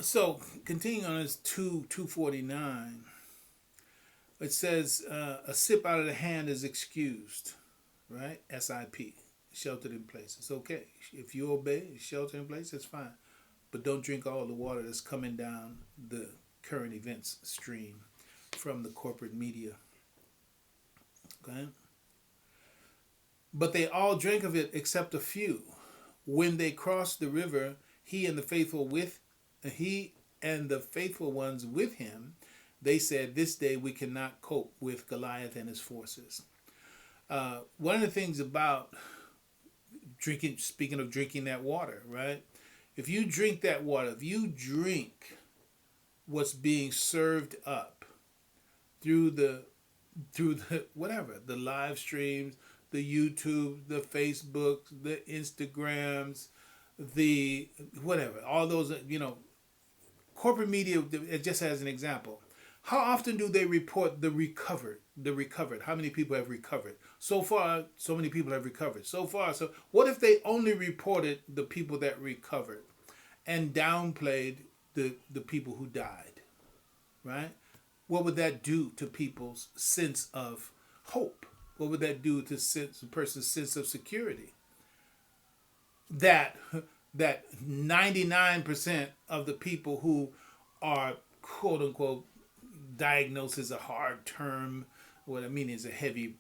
So continuing on this 249, it says a sip out of the hand is excused, right? SIP, sheltered in place. It's okay. If you obey, sheltered in place, it's fine. But don't drink all the water that's coming down the current events stream from the corporate media. Okay? But they all drank of it except a few. When they crossed the river, he and the faithful ones with him, they said, "This day we cannot cope with Goliath and his forces." One of the things about drinking, speaking of drinking that water, right? If you drink that water, if you drink what's being served up through the whatever, the live streams, the YouTube, the Facebook, the Instagrams, the whatever, all those, corporate media, just as an example. How often do they report the recovered? The recovered. How many people have recovered? So far, so many people have recovered. So far, so what if they only reported the people that recovered and downplayed the people who died? Right? What would that do to people's sense of hope? What would that do to a person's sense of security? That 99% of the people who are quote unquote diagnosed is a hard term. What I mean is a heavy,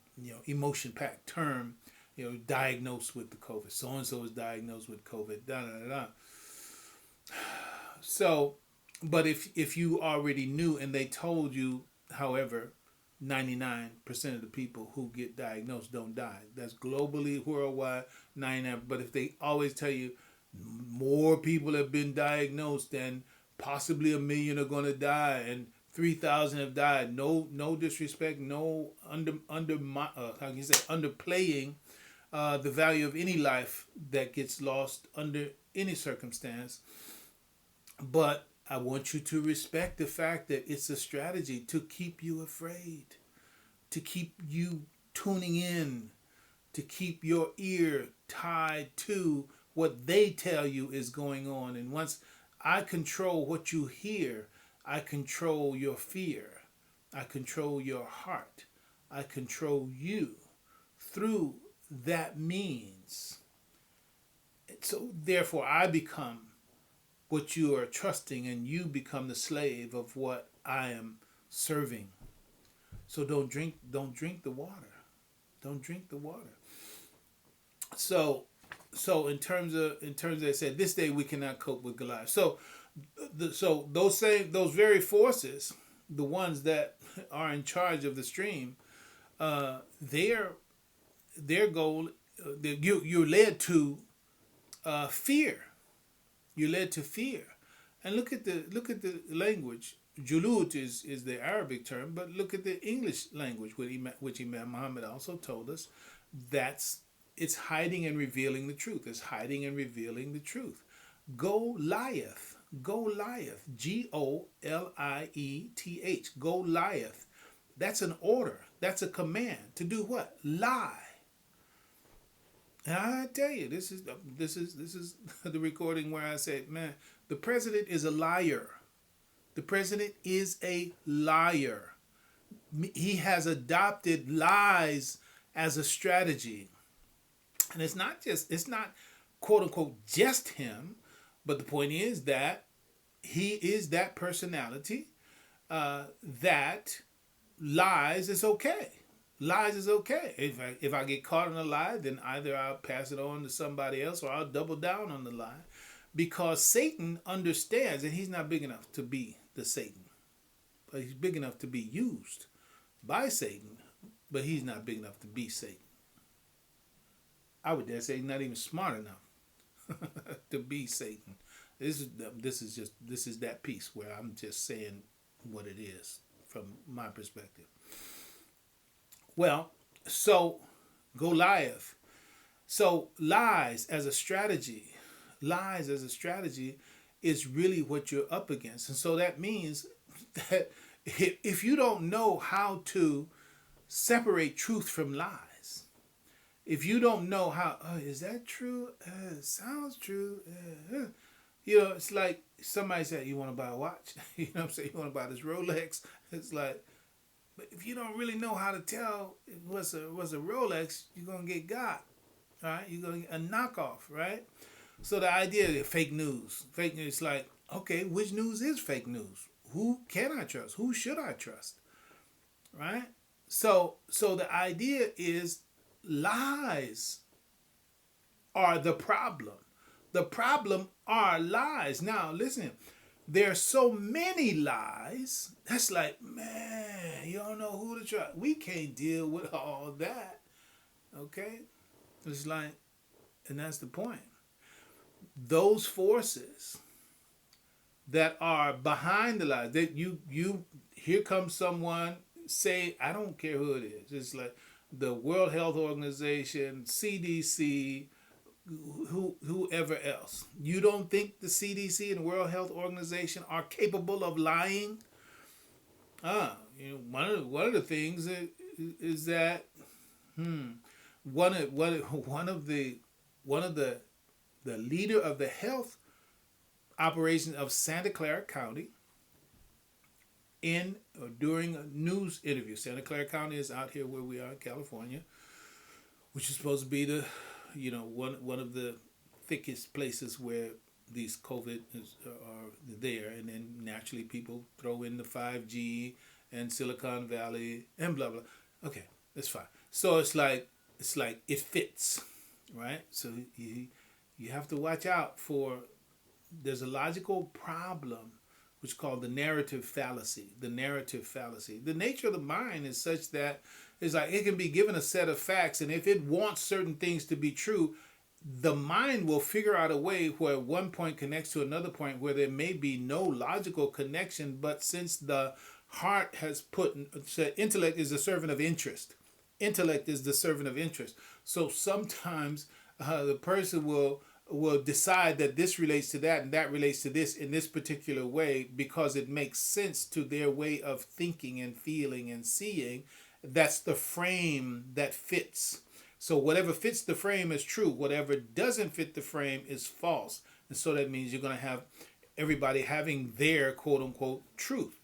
emotion packed term. Diagnosed with the COVID. So and so is diagnosed with COVID. Da da da da. So, but if you already knew and they told you, however, 99% of the people who get diagnosed don't die. That's globally, worldwide, 99. But if they always tell you more people have been diagnosed and possibly 1 million are going to die and 3,000 have died, no disrespect, no underplaying the value of any life that gets lost under any circumstance. But I want you to respect the fact that it's a strategy to keep you afraid, to keep you tuning in, to keep your ear tied to what they tell you is going on. And once I control what you hear, I control your fear, I control your heart, I control you through that means. So therefore I become what you are trusting, and you become the slave of what I am serving. So don't drink the water. Don't drink the water. So in terms of they said, this day we cannot cope with Goliath. So those very forces, the ones that are in charge of the stream, their goal, you're led to fear. You're led to fear, and look at the language. Julut is the Arabic term, but look at the English language, which Imam Muhammad also told us. It's hiding and revealing the truth. It's hiding and revealing the truth. Goliath, Goliath, Golieth, Goliath. That's an order. That's a command to do what? Lie. And I tell you, this is the recording where I said, man, the president is a liar. The president is a liar. He has adopted lies as a strategy. And it's not quote unquote just him, but the point is that he is that personality that lies is okay. Lies is okay. If I get caught in a lie, then either I'll pass it on to somebody else or I'll double down on the lie. Because Satan understands that he's not big enough to be the Satan. But he's big enough to be used by Satan, but he's not big enough to be Satan. I would dare say he's not even smart enough to be Satan. This is that piece where I'm just saying what it is from my perspective. Well, so Goliath. So lies as a strategy is really what you're up against. And so that means that if you don't know how to separate truth from lies, if you don't know how, is that true? It sounds true. it's like somebody said, you want to buy a watch? You know what I'm saying? You want to buy this Rolex? It's like, but if you don't really know how to tell what's a Rolex, you're going to get got. Right? You're going to get a knockoff, right? So the idea of fake news. Fake news is like, okay, which news is fake news? Who can I trust? Who should I trust? Right? So the idea is lies are the problem. The problem are lies. Now, listen, there are so many lies. That's like, man, you don't know who to trust. We can't deal with all that. Okay? It's like, and that's the point. Those forces that are behind the lies, that you here comes someone, say, I don't care who it is. It's like the World Health Organization, CDC, whoever else. You don't think the CDC and World Health Organization are capable of lying? One of the things is that one of the leader of the health operation of Santa Clara County during a news interview. Santa Clara County is out here where we are in California, which is supposed to be the one of the thickest places where these COVID are there, and then naturally people throw in the 5G and Silicon Valley and blah blah. Okay, that's fine. So it's like it fits, right? So you have to watch out for. There's a logical problem, which is called the narrative fallacy. The narrative fallacy. The nature of the mind is such that it's like it can be given a set of facts, and if it wants certain things to be true, the mind will figure out a way where one point connects to another point where there may be no logical connection, but since the heart has said intellect is the servant of interest. Intellect is the servant of interest. So sometimes the person will decide that this relates to that and that relates to this in this particular way because it makes sense to their way of thinking and feeling and seeing. That's the frame that fits. So whatever fits the frame is true. Whatever doesn't fit the frame is false. And so that means you're going to have everybody having their quote unquote truth.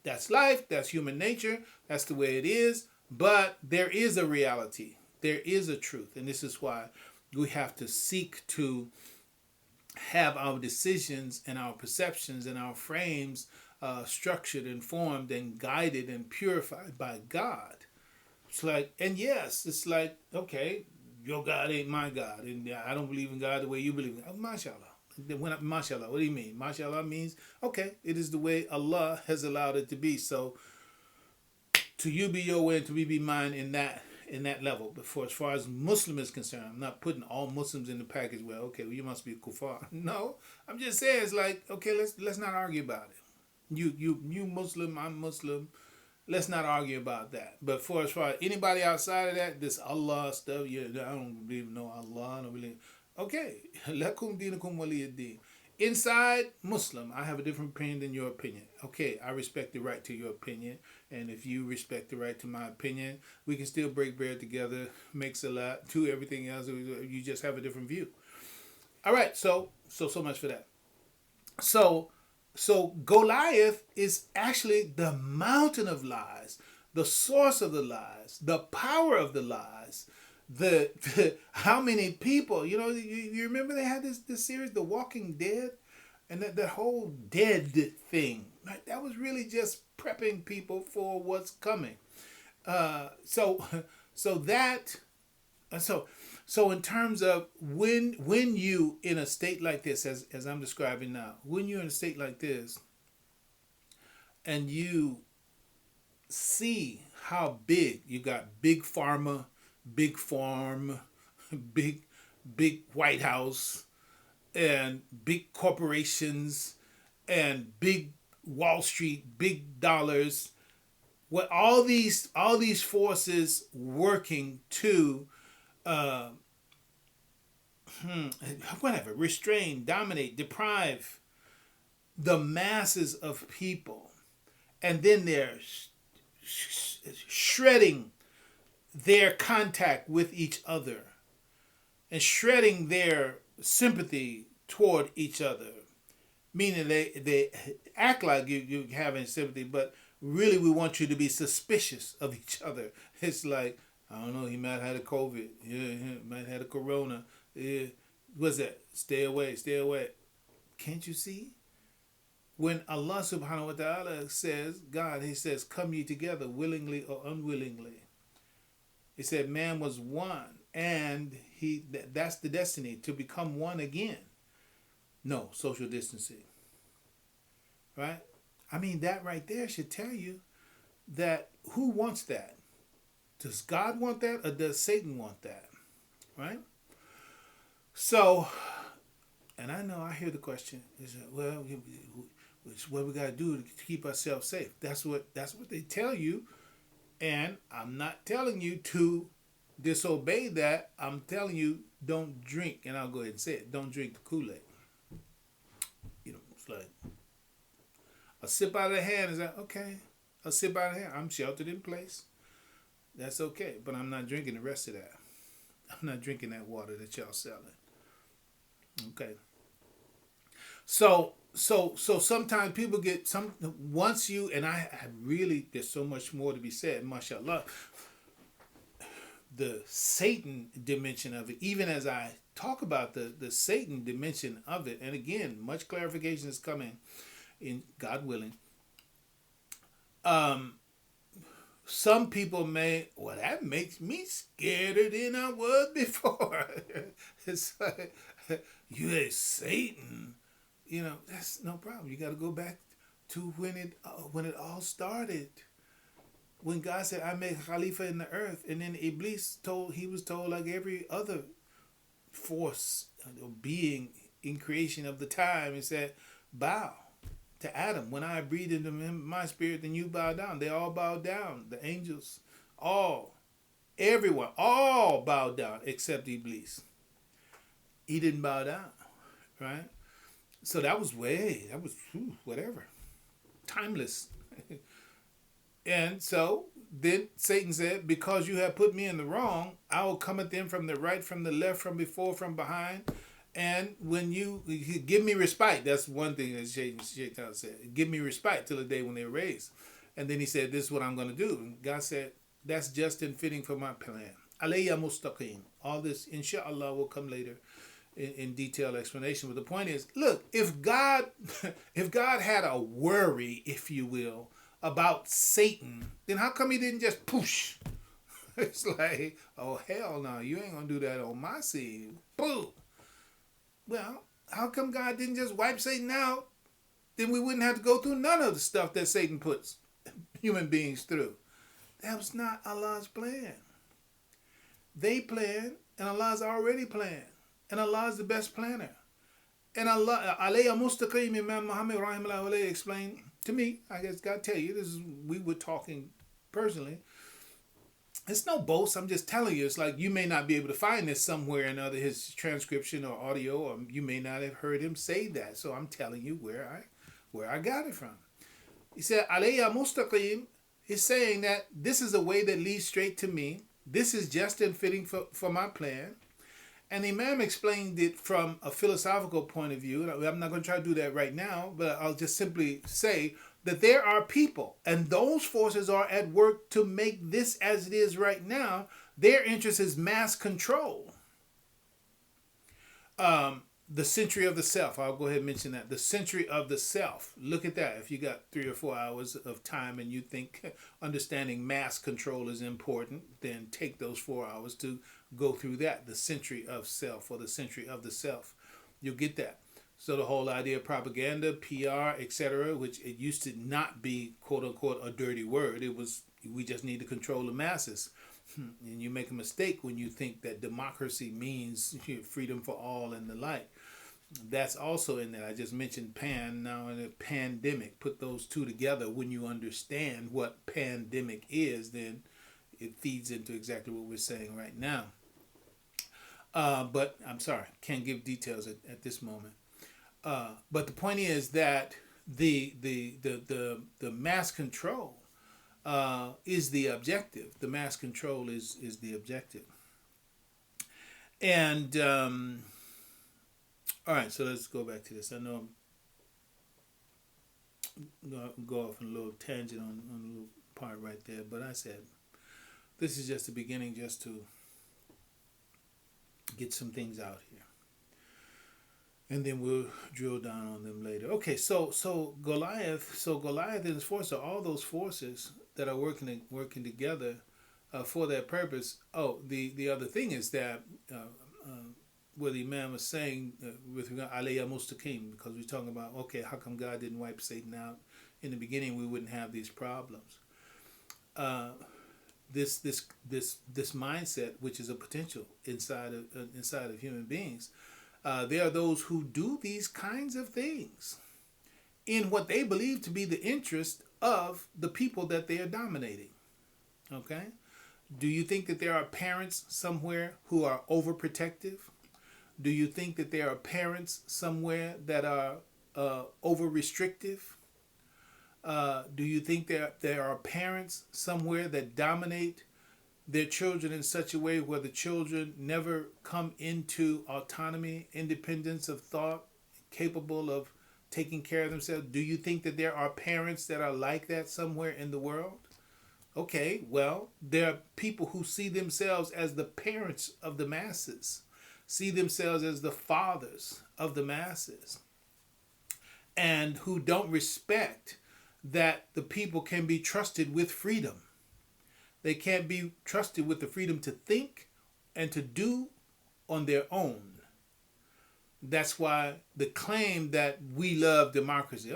That's life. That's human nature. That's the way it is. But there is a reality. There is a truth. And this is why we have to seek to have our decisions and our perceptions and our frames structured and formed and guided and purified by God. It's like, and yes, it's like, okay, your God ain't my God, and I don't believe in God the way you believe in God. Mashallah. Mashallah, what do you mean? Mashallah means, okay, it is the way Allah has allowed it to be. So to you be your way and to me be mine in that level. But as far as Muslim is concerned, I'm not putting all Muslims in the package. Well, okay, you must be a kuffar. No, I'm just saying it's like, okay, let's not argue about it. You Muslim, I'm Muslim. Let's not argue about that. But for as far as anybody outside of that, this Allah stuff, I don't believe no Allah. I don't believe. Okay, lakum dinakum waliyad-din. Inside Muslim, I have a different opinion than your opinion. Okay, I respect the right to your opinion, and if you respect the right to my opinion, we can still break bread together, make salat, do everything else. You just have a different view. All right, so much for that. So Goliath is actually the mountain of lies, the source of the lies, the power of the lies, the how many people, you remember they had this series, The Walking Dead, and that whole dead thing, right? That was really just prepping people for what's coming. So in terms of when you in a state like this, as I'm describing now, when you're in a state like this and you see how big you got, big pharma, big farm, big White House, and big corporations, and big Wall Street, big dollars, what all these forces working to restrain, dominate, deprive the masses of people, and then they're shredding their contact with each other and shredding their sympathy toward each other meaning they act like you having sympathy, but really we want you to be suspicious of each other. It's like, I don't know, he might have had a COVID, yeah, he might have had a corona. Yeah. What's that? Stay away, stay away. Can't you see? When Allah subhanahu wa ta'ala says, God, he says, come ye together willingly or unwillingly. He said man was one, and that's the destiny, to become one again. No, social distancing. Right? I mean, that right there should tell you that who wants that? Does God want that, or does Satan want that? Right? So, and I know I hear the question is, well, what we got to do to keep ourselves safe. That's what they tell you, and I'm not telling you to disobey that. I'm telling you, don't drink, and I'll go ahead and say it. Don't drink the Kool-Aid. You know, it's like a sip out of the hand is like, okay, a sip out of the hand. I'm sheltered in place. That's okay, but I'm not drinking the rest of that. I'm not drinking that water that y'all selling. Okay. So sometimes people get once you, and I really, there's so much more to be said, mashallah. The Satan dimension of it, even as I talk about the Satan dimension of it, and again, much clarification is coming in God willing. Some people may, well, that makes me scarier than I was before. It's like, you ain't Satan. You know, that's no problem. You got to go back to when it all started. When God said, I make Khalifa in the earth, and then Iblis was told like every other force or being in creation of the time, and said, bow to Adam. When I breathed into my spirit, then you bow down. They all bowed down. The angels, everyone, all bowed down except Iblis. He didn't bow down, right? So that was whatever. Timeless. And so then Satan said, because you have put me in the wrong, I will come at them from the right, from the left, from before, from behind. And when you give me respite, that's one thing that Shaitan said. Give me respite till the day when they're raised. And then he said, this is what I'm going to do. And God said, that's just and fitting for my plan. Alayya mustaqim. All this, inshallah, will come later in detailed explanation. But the point is, look, if God had a worry, if you will, about Satan, then how come he didn't just push? It's like, oh, hell no, you ain't going to do that on my seed. Boom. Well, how come God didn't just wipe Satan out? Then we wouldn't have to go through none of the stuff that Satan puts human beings through. That was not Allah's plan. They planned, and Allah's already planned. And Allah is the best planner. And Allah, alayya mustaqim, Imam Muhammad Rahim explained to me, I guess God tell you, we were talking personally. It's no boast. I'm just telling you. It's like you may not be able to find this somewhere in his transcription or audio, or you may not have heard him say that. So I'm telling you where I got it from. He said, alayya mustaqim. He's saying that this is a way that leads straight to me. This is just and fitting for my plan. And the Imam explained it from a philosophical point of view. I'm not going to try to do that right now, but I'll just simply say that there are people, and those forces are at work to make this as it is right now. Their interest is mass control. The century of the self. I'll go ahead and mention that. The century of the self. Look at that. If you got 3 or 4 hours of time and you think understanding mass control is important, then take those 4 hours to go through that. The century of self, or the century of the self. You'll get that. So the whole idea of propaganda, PR, etc., which it used to not be, quote unquote, a dirty word. It was, we just need to control the masses. And you make a mistake when you think that democracy means freedom for all and the like. That's also in there. I just mentioned now in a pandemic. Put those two together. When you understand what pandemic is, then it feeds into exactly what we're saying right now. But I'm sorry, can't give details at this moment. But the point is that the mass control is the objective. The mass control is the objective. And all right, so let's go back to this. I know go off on a little tangent on a little part right there. But I said, this is just the beginning, just to get some things out here. And then we'll drill down on them later. Okay, so Goliath and his forces are all those forces that are working together for that purpose. Oh, the other thing is that what the Imam was saying with regard Alayya Mustaqim, because we're talking about, okay, how come God didn't wipe Satan out in the beginning? We wouldn't have these problems. This mindset, which is a potential inside of human beings. There are those who do these kinds of things in what they believe to be the interest of the people that they are dominating. Okay? Do you think that there are parents somewhere who are overprotective? Do you think that there are parents somewhere that are over-restrictive? Do you think there are parents somewhere that dominate their children in such a way where the children never come into autonomy, independence of thought, capable of taking care of themselves? Do you think that there are parents that are like that somewhere in the world? Okay, well, there are people who see themselves as the parents of the masses, see themselves as the fathers of the masses, and who don't respect that the people can be trusted with freedom. They can't be trusted with the freedom to think and to do on their own. That's why the claim that we love democracy,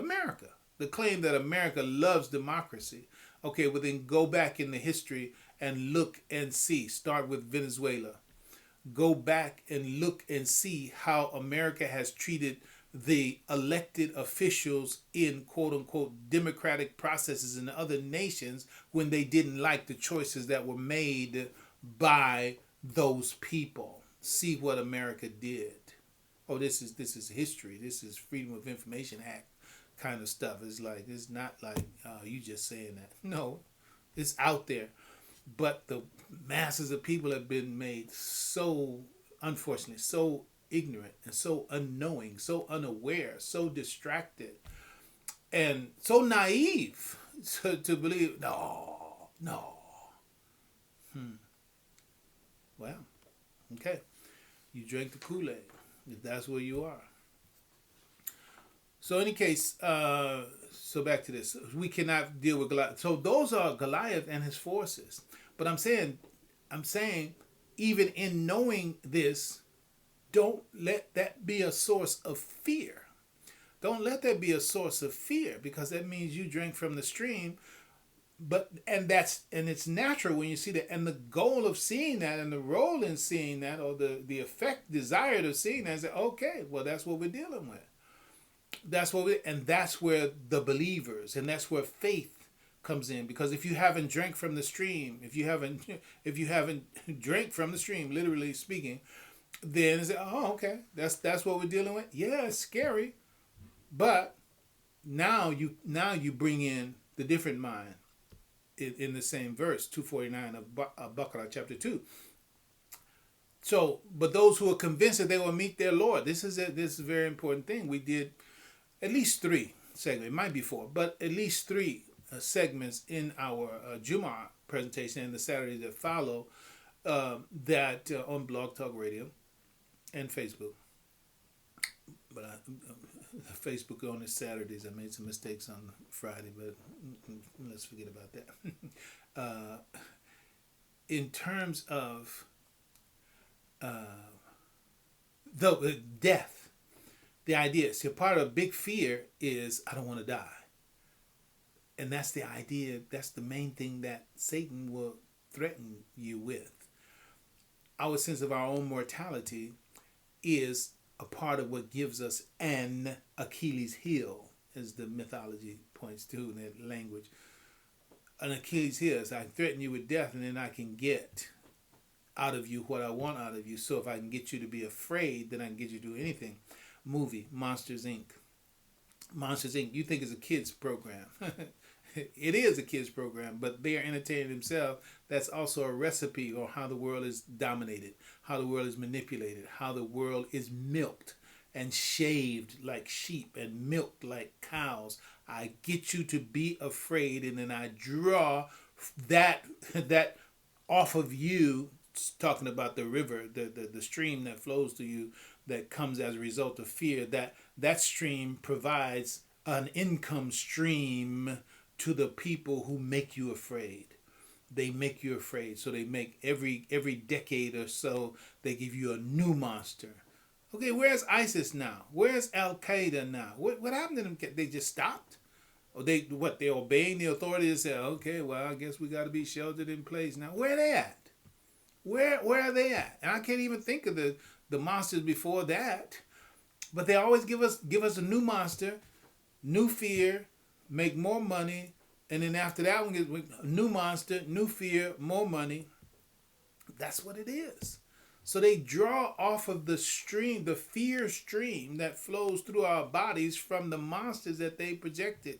the claim that America loves democracy. Okay, well then go back in the history and look and see. Start with Venezuela. Go back and look and see how America has treated the elected officials in quote-unquote democratic processes in other nations when they didn't like the choices that were made by those people. See what America did. Oh, this is history. This is Freedom of Information Act kind of stuff. It's not like you just saying that. No, it's out there. But the masses of people have been made so, unfortunately, so ignorant and so unknowing, so unaware, so distracted, and so naive to believe, no. Well, okay. You drank the Kool-Aid, if that's where you are. So in any case, so back to this. We cannot deal with Goliath. So those are Goliath and his forces. But I'm saying, even in knowing this, don't let that be a source of fear. Don't let that be a source of fear, because that means you drink from the stream. And it's natural when you see that. And the goal of seeing that, and the role in seeing that, or the effect desired of seeing that, is that, okay, well, that's what we're dealing with. That's where the believers, and that's where faith comes in. Because if you haven't drank from the stream, if you haven't drank from the stream, literally speaking, then it's okay, that's what we're dealing with. Yeah, it's scary, but now you bring in the different mind in the same verse 249 of Baqarah chapter 2. So, but those who are convinced that they will meet their Lord, this is a very important thing. We did at least 3 segments, it might be 4, but at least 3 segments in our Jumu'ah presentation and the Saturday that follow that on Blog Talk Radio and Facebook. But Facebook on Saturdays. I made some mistakes on Friday, but let's forget about that. In terms of the death, the idea, see, part of big fear is I don't want to die. And that's the idea, that's the main thing that Satan will threaten you with. Our sense of our own mortality is a part of what gives us an Achilles heel, as the mythology points to in that language. An Achilles heel is I threaten you with death, and then I can get out of you what I want out of you. So if I can get you to be afraid, then I can get you to do anything. Movie, Monsters, Inc. Monsters, Inc. You think it's a kid's program. It is a kid's program, but they are entertaining themselves. That's also a recipe on how the world is dominated, how the world is manipulated, how the world is milked and shaved like sheep and milked like cows I get you to be afraid, and then I draw that that off of you. Talking about the river, the stream that flows to you, that comes as a result of fear. That stream provides an income stream to the people who make you afraid. They make you afraid. So they make every decade or so, they give you a new monster. Okay, where's ISIS now? Where's Al Qaeda now? What happened to them? They just stopped? Or they're obeying the authority and say, okay, well, I guess we got to be sheltered in place now. Where are they at? Where are they at? And I can't even think of the monsters before that. But they always give us a new monster, new fear, make more money, and then after that one, a new monster, new fear, more money. That's what it is. So they draw off of the stream, the fear stream that flows through our bodies from the monsters that they projected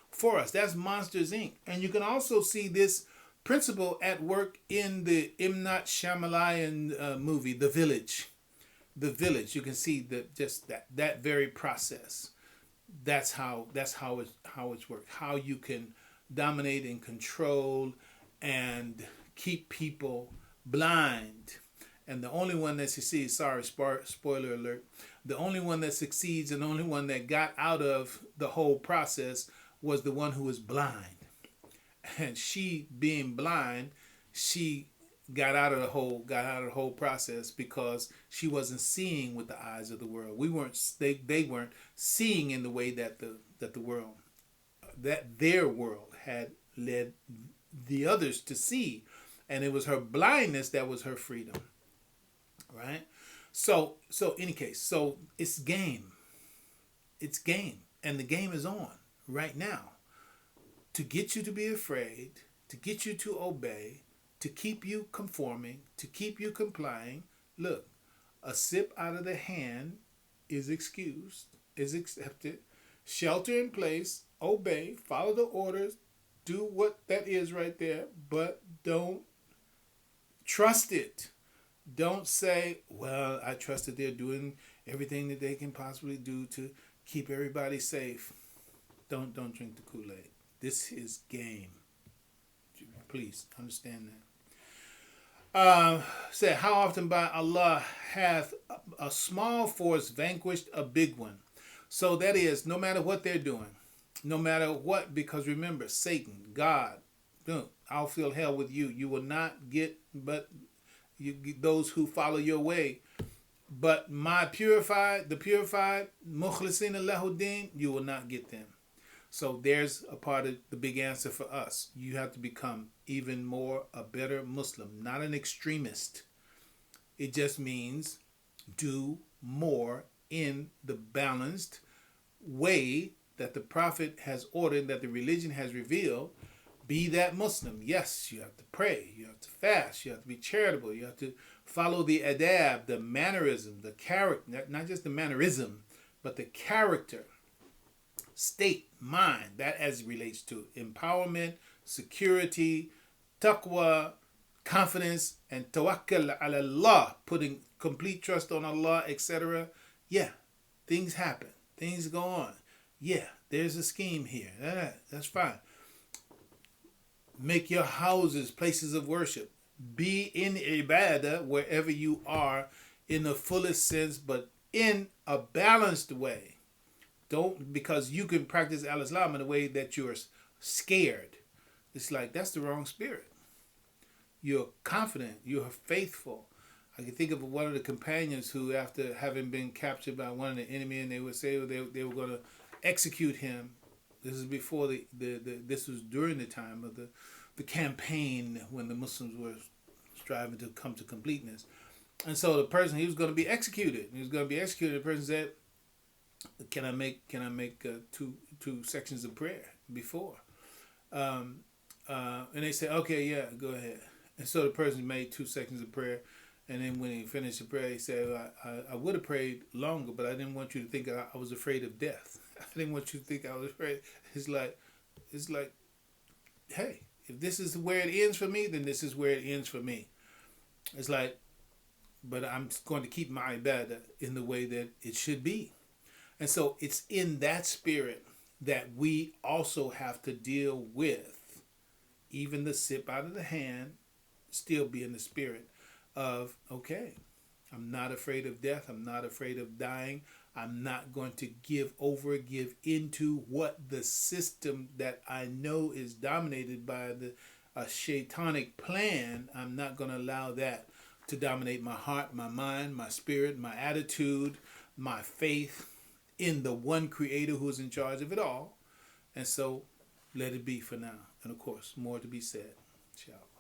for us. That's Monsters, Inc. And you can also see this principle at work in the M. Night Shyamalan movie, The Village. The Village. You can see that very process. That's how it's worked. How you can dominate and control and keep people blind. And the only one that succeeds, sorry, spoiler alert, the only one that succeeds and the only one that got out of the whole process was the one who was blind. And she, being blind, she got out of the whole process because she wasn't seeing with the eyes of the world. They weren't seeing in the way that their world had led the others to see. And it was her blindness that was her freedom. Right? So any case, so it's game. It's game. And the game is on right now. To get you to be afraid, to get you to obey, to keep you conforming, to keep you complying. Look, a sip out of the hand is excused, is accepted. Shelter in place, obey, follow the orders, do what that is right there, but don't trust it. Don't say, well, I trust that they're doing everything that they can possibly do to keep everybody safe. Don't drink the Kool-Aid. This is game. Please understand that. Said, how often by Allah hath a small force vanquished a big one? So that is, no matter what they're doing, no matter what, because remember, Satan, God, I'll fill hell with you. You will not get those who follow your way. But the purified, mukhlisina lahuddin, you will not get them. So there's a part of the big answer for us. You have to become even more a better Muslim, not an extremist. It just means do more in the balanced way that the Prophet has ordered, that the religion has revealed. Be that Muslim. Yes, you have to pray, you have to fast, you have to be charitable, you have to follow the adab, the mannerism, the character, not just the mannerism, but the character, state, mind, that as it relates to empowerment, security, taqwa, confidence, and tawakkal ala Allah, putting complete trust on Allah, etc. Yeah, things happen. Things go on. Yeah, there's a scheme here. That's fine. Make your houses places of worship. Be in ibadah wherever you are in the fullest sense, but in a balanced way. Don't, because you can practice al-Islam in a way that you're scared. It's like, that's the wrong spirit. You're confident. You're faithful. I can think of one of the companions who, after having been captured by one of the enemy, and they would say they were going to execute him. This is before this was during the time of the campaign when the Muslims were striving to come to completeness. And so the person, he was going to be executed. The person said, can I make two sections of prayer before? And they said, okay, yeah, go ahead. And so the person made 2 sections of prayer. And then when he finished the prayer, he said, I would have prayed longer, but I didn't want you to think I was afraid of death. I didn't want you to think I was afraid. It's like, hey, if this is where it ends for me, then this is where it ends for me. It's like, but I'm going to keep my ibadah in the way that it should be. And so it's in that spirit that we also have to deal with. Even the sip out of the hand, still be in the spirit of, okay, I'm not afraid of death. I'm not afraid of dying. I'm not going to give into what the system that I know is dominated by a shaitanic plan. I'm not going to allow that to dominate my heart, my mind, my spirit, my attitude, my faith in the one creator who is in charge of it all. And so let it be for now. And of course, more to be said. Ciao.